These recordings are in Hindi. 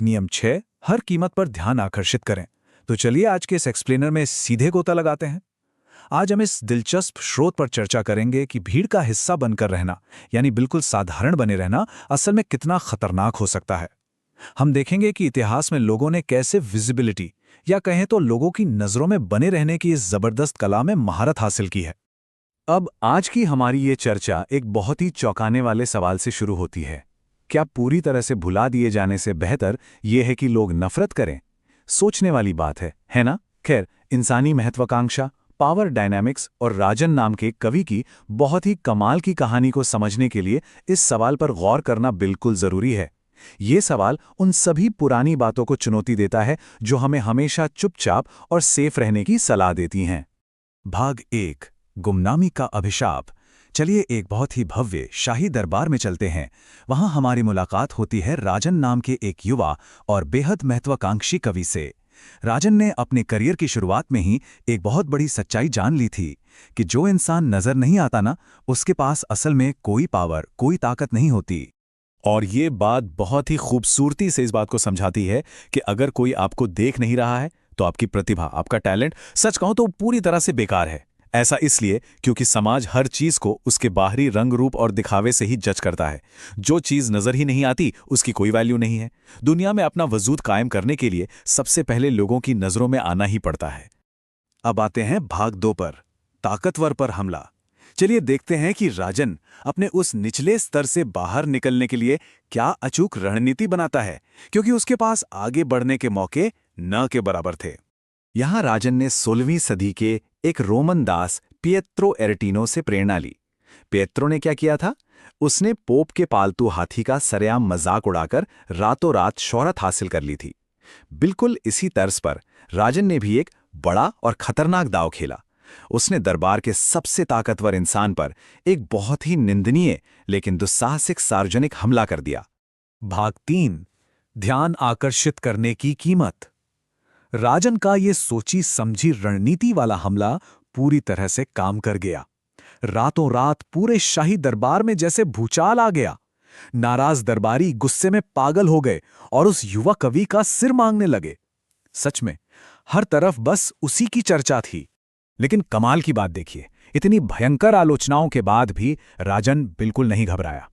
नियम 6, हर कीमत पर ध्यान आकर्षित करें। तो चलिए आज के इस एक्सप्लेनर में सीधे गोता लगाते हैं। आज हम इस दिलचस्प स्रोत पर चर्चा करेंगे कि भीड़ का हिस्सा बनकर रहना, यानी बिल्कुल साधारण बने रहना, असल में कितना खतरनाक हो सकता है। हम देखेंगे कि इतिहास में लोगों ने कैसे विजिबिलिटी या कहें तो लोगों की नजरों में बने रहने की इस जबरदस्त कला में महारत हासिल की है। अब आज की हमारी ये चर्चा एक बहुत ही चौंकाने वाले सवाल से शुरू होती है। क्या पूरी तरह से भुला दिए जाने से बेहतर ये है कि लोग नफरत करें? सोचने वाली बात है ना? खैर, इंसानी महत्वाकांक्षा, पावर डायनामिक्स और राजन नाम के कवि की बहुत ही कमाल की कहानी को समझने के लिए इस सवाल पर गौर करना बिल्कुल जरूरी है। ये सवाल उन सभी पुरानी बातों को चुनौती देता है जो हमें हमेशा चुपचाप और सेफ रहने की सलाह देती हैं। भाग 1, गुमनामी का अभिशाप। चलिए एक बहुत ही भव्य शाही दरबार में चलते हैं। वहां हमारी मुलाकात होती है राजन नाम के एक युवा और बेहद महत्वाकांक्षी कवि से। राजन ने अपने करियर की शुरुआत में ही एक बहुत बड़ी सच्चाई जान ली थी कि जो इंसान नजर नहीं आता ना, उसके पास असल में कोई पावर, कोई ताकत नहीं होती। और ये बात बहुत ही खूबसूरती से इस बात को समझाती है कि अगर कोई आपको देख नहीं रहा है तो आपकी प्रतिभा, आपका टैलेंट, सच कहूं तो पूरी तरह से बेकार है। ऐसा इसलिए क्योंकि समाज हर चीज को उसके बाहरी रंग रूप और दिखावे से ही जज करता है। जो चीज नजर ही नहीं आती उसकी कोई वैल्यू नहीं है। दुनिया में अपना वजूद कायम करने के लिए सबसे पहले लोगों की नजरों में आना ही पड़ता है। अब आते हैं भाग 2 पर, ताकतवर पर हमला। चलिए देखते हैं कि राजन अपने उस निचले स्तर से बाहर निकलने के लिए क्या अचूक रणनीति बनाता है, क्योंकि उसके पास आगे बढ़ने के मौके न के बराबर थे। यहां राजन ने 16वीं सदी के एक रोमन दास पिएत्रो एरेटिनो से प्रेरणा ली। पिएत्रो ने क्या किया था? उसने पोप के पालतू हाथी का सरेआम मजाक उड़ाकर रातों रात शोहरत हासिल कर ली थी। बिल्कुल इसी तर्ज पर राजन ने भी एक बड़ा और खतरनाक दांव खेला। उसने दरबार के सबसे ताकतवर इंसान पर एक बहुत ही निंदनीय लेकिन दुस्साहसिक सार्वजनिक हमला कर दिया। भाग 3, ध्यान आकर्षित करने की कीमत। राजन का ये सोची समझी रणनीति वाला हमला पूरी तरह से काम कर गया। रातों रात पूरे शाही दरबार में जैसे भूचाल आ गया। नाराज दरबारी गुस्से में पागल हो गए और उस युवा कवि का सिर मांगने लगे। सच में हर तरफ बस उसी की चर्चा थी। लेकिन कमाल की बात देखिए, इतनी भयंकर आलोचनाओं के बाद भी राजन बिल्कुल नहीं घबराया।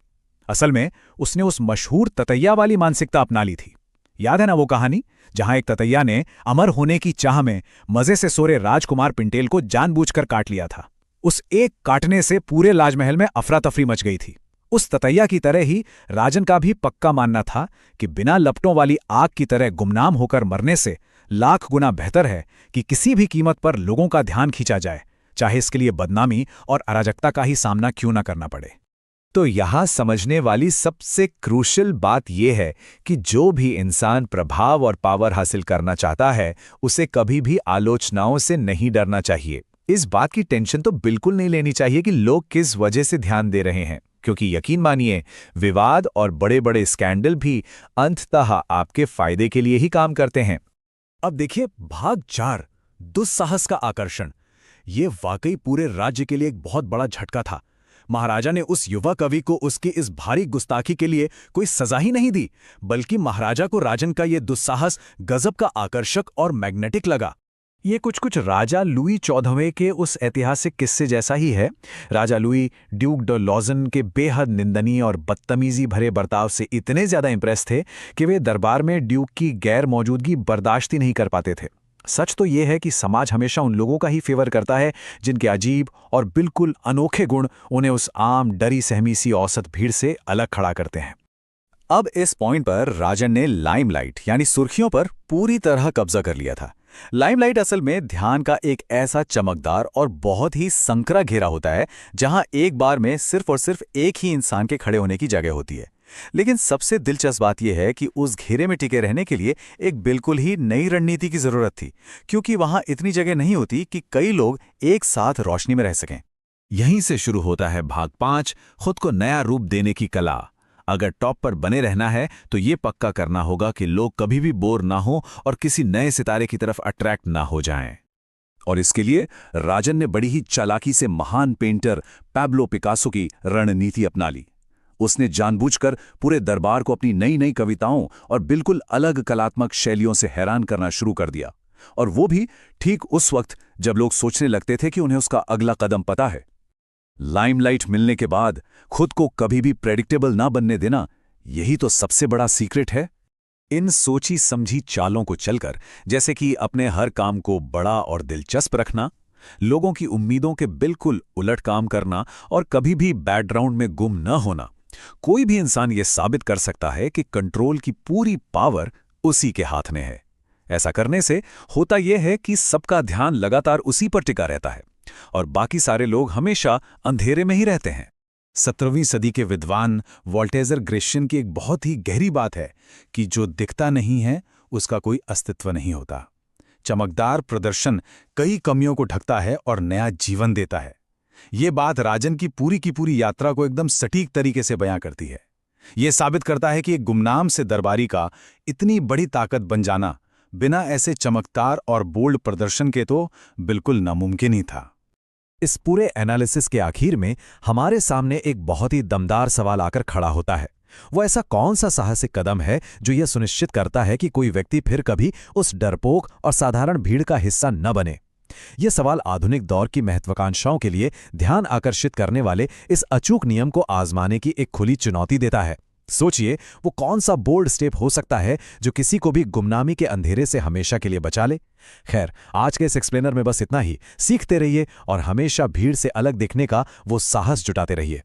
असल में उसने उस मशहूर ततैया वाली मानसिकता अपना ली थी। याद है ना वो कहानी जहां एक ततैया ने अमर होने की चाह में मजे से सो रहे राजकुमार पिंटेल को जानबूझकर काट लिया था। उस एक काटने से पूरे राजमहल में अफरा तफरी मच गई थी। उस ततैया की तरह ही राजन का भी पक्का मानना था कि बिना लपटों वाली आग की तरह गुमनाम होकर मरने से लाख गुना बेहतर है कि किसी भी कीमत पर लोगों का ध्यान खींचा जाए, चाहे इसके लिए बदनामी और अराजकता का ही सामना क्यों न करना पड़े। तो यहां समझने वाली सबसे क्रूशियल बात यह है कि जो भी इंसान प्रभाव और पावर हासिल करना चाहता है उसे कभी भी आलोचनाओं से नहीं डरना चाहिए। इस बात की टेंशन तो बिल्कुल नहीं लेनी चाहिए कि लोग किस वजह से ध्यान दे रहे हैं, क्योंकि यकीन मानिए विवाद और बड़े बड़े स्कैंडल भी अंततः आपके फायदे के लिए ही काम करते हैं। अब देखिए भाग 4, दुस्साहस का आकर्षण। ये वाकई पूरे राज्य के लिए एक बहुत बड़ा झटका था। महाराजा ने उस युवा कवि को उसकी इस भारी गुस्ताखी के लिए कोई सजा ही नहीं दी, बल्कि महाराजा को राजन का ये दुस्साहस गजब का आकर्षक और मैग्नेटिक लगा। ये कुछ राजा लुई 14वें के उस ऐतिहासिक किस्से जैसा ही है। राजा लुई ड्यूक ड लॉजन के बेहद निंदनीय और बदतमीजी भरे बर्ताव से इतने ज्यादा इंप्रेस थे कि वे दरबार में ड्यूक की गैर मौजूदगी बर्दाश्त ही नहीं कर पाते थे। सच तो यह है कि समाज हमेशा उन लोगों का ही फेवर करता है जिनके अजीब और बिल्कुल अनोखे गुण उन्हें उस आम डरी सहमी सी औसत भीड़ से अलग खड़ा करते हैं। अब इस पॉइंट पर राजन ने लाइमलाइट यानी सुर्खियों पर पूरी तरह कब्जा कर लिया था। लाइमलाइट असल में ध्यान का एक ऐसा चमकदार और बहुत ही संकरा घेरा होता है जहां एक बार में सिर्फ और सिर्फ एक ही इंसान के खड़े होने की जगह होती है। लेकिन सबसे दिलचस्प बात यह है कि उस घेरे में टिके रहने के लिए एक बिल्कुल ही नई रणनीति की जरूरत थी, क्योंकि वहां इतनी जगह नहीं होती कि कई लोग एक साथ रोशनी में रह सकें। यहीं से शुरू होता है भाग 5, खुद को नया रूप देने की कला। अगर टॉप पर बने रहना है तो ये पक्का करना होगा कि लोग कभी भी बोर ना हो और किसी नए सितारे की तरफ अट्रैक्ट ना हो जाएं। और इसके लिए राजन ने बड़ी ही चालाकी से महान पेंटर पैब्लो पिकासो की रणनीति अपना ली। उसने जानबूझकर पूरे दरबार को अपनी नई नई कविताओं और बिल्कुल अलग कलात्मक शैलियों से हैरान करना शुरू कर दिया, और वो भी ठीक उस वक्त जब लोग सोचने लगते थे कि उन्हें उसका अगला कदम पता है। लाइमलाइट मिलने के बाद खुद को कभी भी प्रेडिक्टेबल ना बनने देना, यही तो सबसे बड़ा सीक्रेट है। इन सोची समझी चालों को चलकर, जैसे कि अपने हर काम को बड़ा और दिलचस्प रखना, लोगों की उम्मीदों के बिल्कुल उलट काम करना और कभी भी बैकग्राउंड में गुम न होना, कोई भी इंसान ये साबित कर सकता है कि कंट्रोल की पूरी पावर उसी के हाथ में है। ऐसा करने से होता यह है कि सबका ध्यान लगातार उसी पर टिका रहता है और बाकी सारे लोग हमेशा अंधेरे में ही रहते हैं। 17वीं सदी के विद्वान वॉल्टेजर ग्रेशियन की एक बहुत ही गहरी बात है कि जो दिखता नहीं है उसका कोई अस्तित्व नहीं होता। चमकदार प्रदर्शन कई कमियों को ढकता है और नया जीवन देता है। ये बात राजन की पूरी यात्रा को एकदम सटीक तरीके से बयां करती है। ये साबित करता है कि एक गुमनाम से दरबारी का इतनी बड़ी ताकत बन जाना बिना ऐसे चमकदार और बोल्ड प्रदर्शन के तो बिल्कुल नामुमकिन ही था। इस पूरे एनालिसिस के आखिर में हमारे सामने एक बहुत ही दमदार सवाल आकर खड़ा होता है। वो ऐसा कौन सा साहसिक कदम है जो यह सुनिश्चित करता है कि कोई व्यक्ति फिर कभी उस डरपोक और साधारण भीड़ का हिस्सा न बने? यह सवाल आधुनिक दौर की महत्वाकांक्षाओं के लिए ध्यान आकर्षित करने वाले इस अचूक नियम को आजमाने की एक खुली चुनौती देता है। सोचिए, वो कौन सा बोल्ड स्टेप हो सकता है जो किसी को भी गुमनामी के अंधेरे से हमेशा के लिए बचा ले? खैर, आज के इस एक्सप्लेनर में बस इतना ही। सीखते रहिए और हमेशा भीड़ से अलग दिखने का वो साहस जुटाते रहिए।